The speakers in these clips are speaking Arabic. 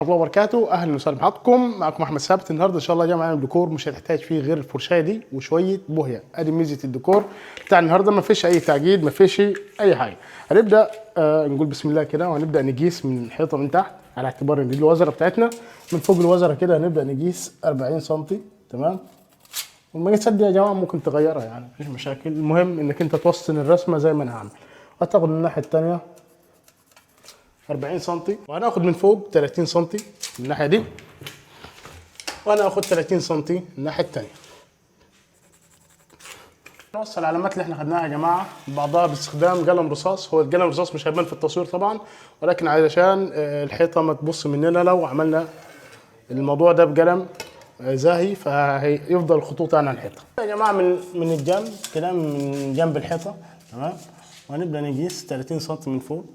الله وبركاته. اهلا وسهلا بحضراتكم، معكم احمد ثابت. النهارده ان شاء الله جاي معانا ديكور مش هتحتاج فيه غير الفرشايه دي وشويه بوهيه. ادي ميزه الديكور بتاع النهارده، ما فيش اي تعقيد، ما فيش اي حاجه. هنبدا نقول بسم الله كده، وهنبدا نقيس من الحيطه من تحت على اعتبار ان دي الوزره بتاعتنا. من فوق الوزره كده هنبدا نقيس 40 سم. تمام. والمقاسات دي يا جماعه ممكن تغيرها، يعني مفيش مشاكل. المهم انك انت توسطن الرسمه زي ما انا هعمل. هتاخد من الناحيه الثانيه 40 سم، وهناخد من فوق 30 سم من الناحيه دي، وانا هاخد 30 سم الناحيه الثانيه. نوصل العلامات اللي احنا خدناها يا جماعه ببعضها باستخدام قلم رصاص. هو القلم الرصاص مش هيبان في التصوير طبعا، ولكن علشان الحيطه ما تبص مننا لو عملنا الموضوع ده بقلم زاهي، فهيفضل الخطوط عن الحيطه يا جماعه. من الجنب كده، من جنب الحيطه. تمام. وهنبدا نقيس 30 سم من فوق،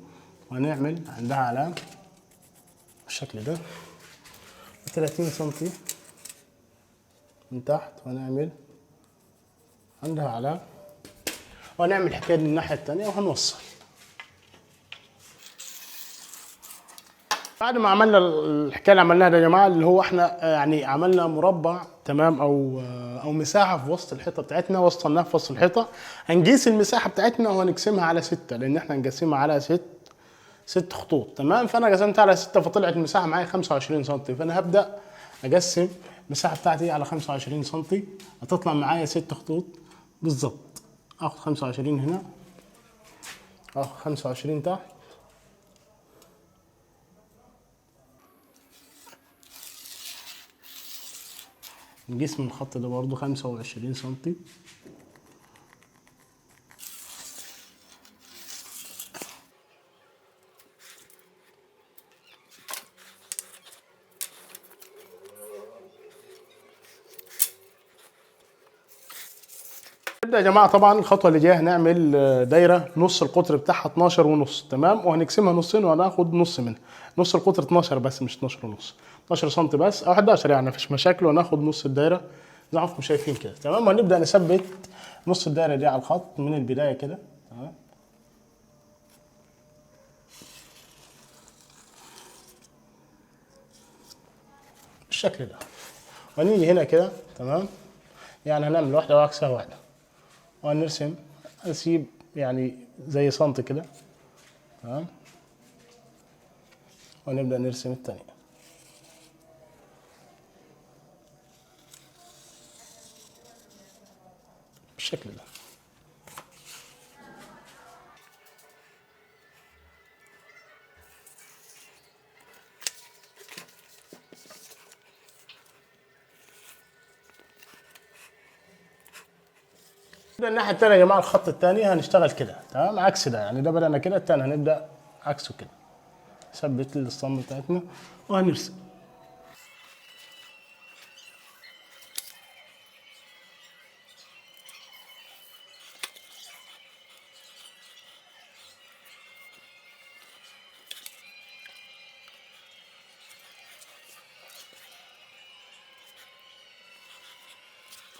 وهنعمل عندها علامه بالشكل ده، 30 سم من تحت، وهنعمل عندها علامه، وهنعمل الحكايه دي من الناحيه الثانيه وهنوصل. بعد ما عملنا الحكايه اللي عملناها ده يا جماعه، اللي هو احنا يعني عملنا مربع، تمام، او مساحه في وسط الحيطه بتاعتنا، وسطناها في وسط الحيطه. هنقيس المساحه بتاعتنا وهنقسمها على 6، لان احنا هنقسمها على ست خطوط. تمام. فانا قسمتها على 6، فطلعت المساحه معايا 25 سم. فانا هبدا اقسم المساحه بتاعتي على 25 سم، هتطلع معايا 6 خطوط بالظبط. اخد 25 هنا، اخد 25 تحت، نقيس من الخط ده برضو 25 سم. نبدأ يا جماعة طبعا الخطوة اللي جاية هنعمل دايرة نص القطر بتاعها 12 ونص. تمام. وهنقسمها نصين وهناخد نص منها. نص القطر 12 بس، مش 12 ونص، 12 سم بس او 11 يعني، مفيش مشاكل. وهناخد نص الدايرة زي ما انتم شايفين كده. تمام. وهنبدأ نثبت نص الدايرة دي على الخط من البداية كده. تمام. بالشكل ده. وهنيجي هنا كده. تمام. يعني هنعمل واحدة وعكسها واحدة، وهنرسم، هنسيب يعني زي سنتي كده. تمام. ونبدأ نرسم التانية بالشكل ده. ده الناحية التانية يا جماعة، الخط التاني هنشتغل كده. تمام. عكس ده، يعني ده بدأنا كده، التاني هنبدأ عكسه كده. ثبت الاسطمبة بتاعتنا وهنرسم.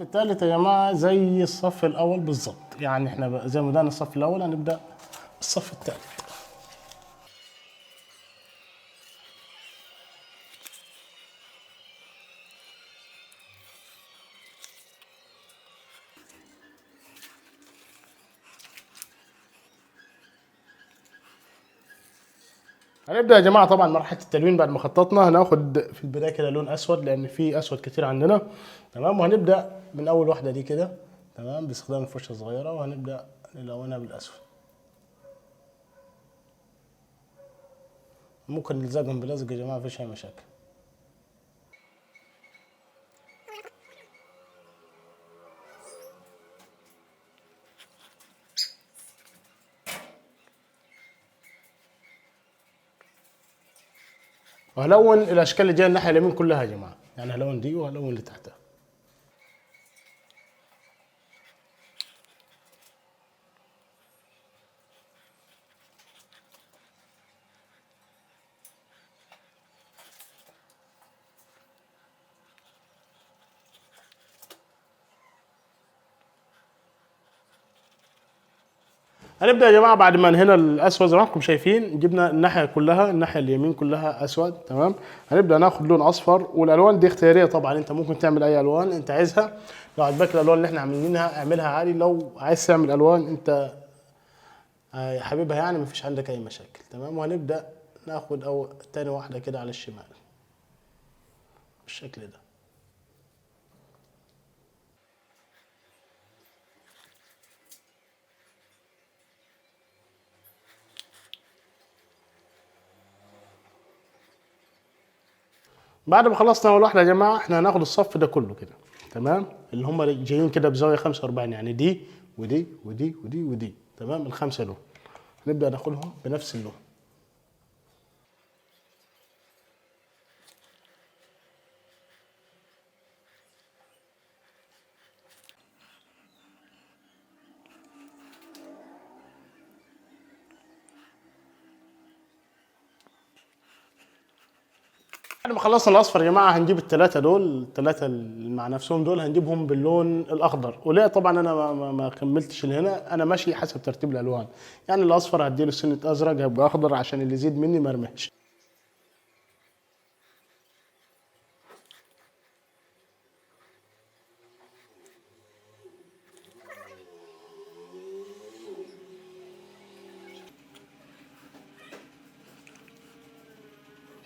التالت يا جماعة زي الصف الأول بالظبط، يعني احنا زي ما بدأنا الصف الأول هنبدأ الصف التالت. هنبدأ يا جماعة طبعا مرحلة التلوين. بعد ما خططنا هناخد في البداية كده لون أسود، لأن في أسود كتير عندنا. تمام. وهنبدأ من أول واحدة دي كده. تمام. باستخدام الفرشة الصغيرة، وهنبدأ نلونها بالأسود. ممكن نلزقهم بلزق يا جماعة، مفيش أي مشاكل. وهلون الأشكال اللي جاية الناحية اليمين كلها يا جماعة، يعني هلون دي وهلون اللي تحتها. هنبدا يا جماعه بعد ما انهينا الاسود زي ما انتم شايفين، جبنا الناحيه كلها، الناحيه اليمين كلها اسود تمام. هنبدا ناخد لون اصفر، والالوان دي اختياريه طبعا، انت ممكن تعمل اي الوان انت عايزها. لو عجبك الالوان اللي احنا عاملينها اعملها عادي، لو عايز تعمل الوان انت حبيبها يعني مفيش عندك اي مشاكل تمام. وهنبدا ناخد تاني واحده كده على الشمال بالشكل ده. بعد ما خلصنا اول واحده يا جماعه، احنا هناخد الصف ده كله كده تمام، اللي هم جايين كده بزاويه 45، يعني دي ودي ودي ودي ودي تمام، الخمسه دول هنبدا ناخدهم بنفس اللون. بعد ما خلصنا الاصفر يا جماعه، هنجيب الثلاثه دول، الثلاثه اللي مع نفسهم دول هنجيبهم باللون الاخضر. وليه طبعا انا ما كملتش اللي هنا، انا ماشي حسب ترتيب الالوان. يعني الاصفر هديله سنه ازرق، هيبقى اخضر عشان اللي يزيد مني ما يرمحش.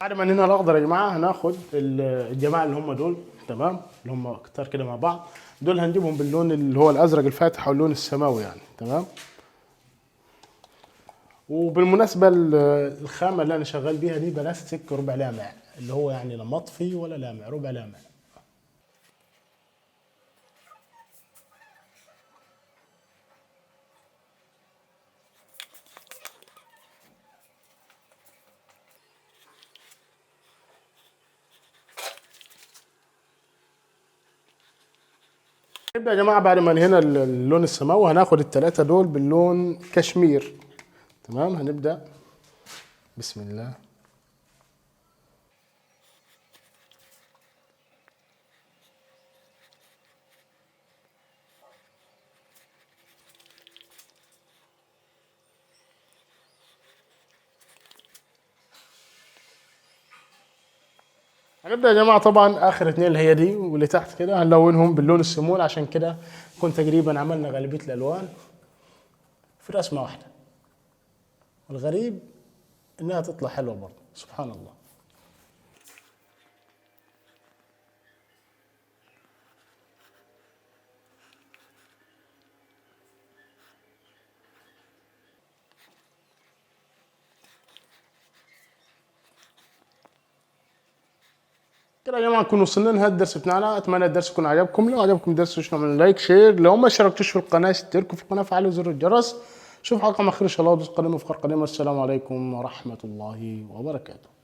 بعد ما انهينا الاخضر يا جماعه، هناخد الجماعه اللي هم دول تمام، اللي هم كتار كده مع بعض، دول هنجيبهم باللون اللي هو الازرق الفاتح او اللون السماوي يعني تمام. وبالمناسبه الخامه اللي انا شغال بيها دي بلاستيك ربع لامع، اللي هو يعني لا مطفي ولا لامع، ربع لامع. نبدا يا جماعه بعد ما انهينا اللون السماوي، هناخد الثلاثه دول باللون كشمير تمام. هنبدا بسم الله. هنبدا يا جماعه طبعا اخر اتنين اللي هي دي واللي تحت كده هنلونهم باللون السمول، عشان كده كنت تقريبا عملنا غالبيه الالوان في رسمه واحده. الغريب انها تطلع حلوه برضه، سبحان الله. كده يا جماعه نكون وصلنا لنهايه الدرس بتاعنا. اتمنى الدرس يكون عجبكم. لو عجبكم الدرس اشتركوا من لايك شير، لو ما اشتركتوش في القناه اشتركوا في القناه وفعلوا زر الجرس. شوف حلقه مع خير ان شاء الله، ودوس قدم افكار قديمه. السلام عليكم ورحمه الله وبركاته.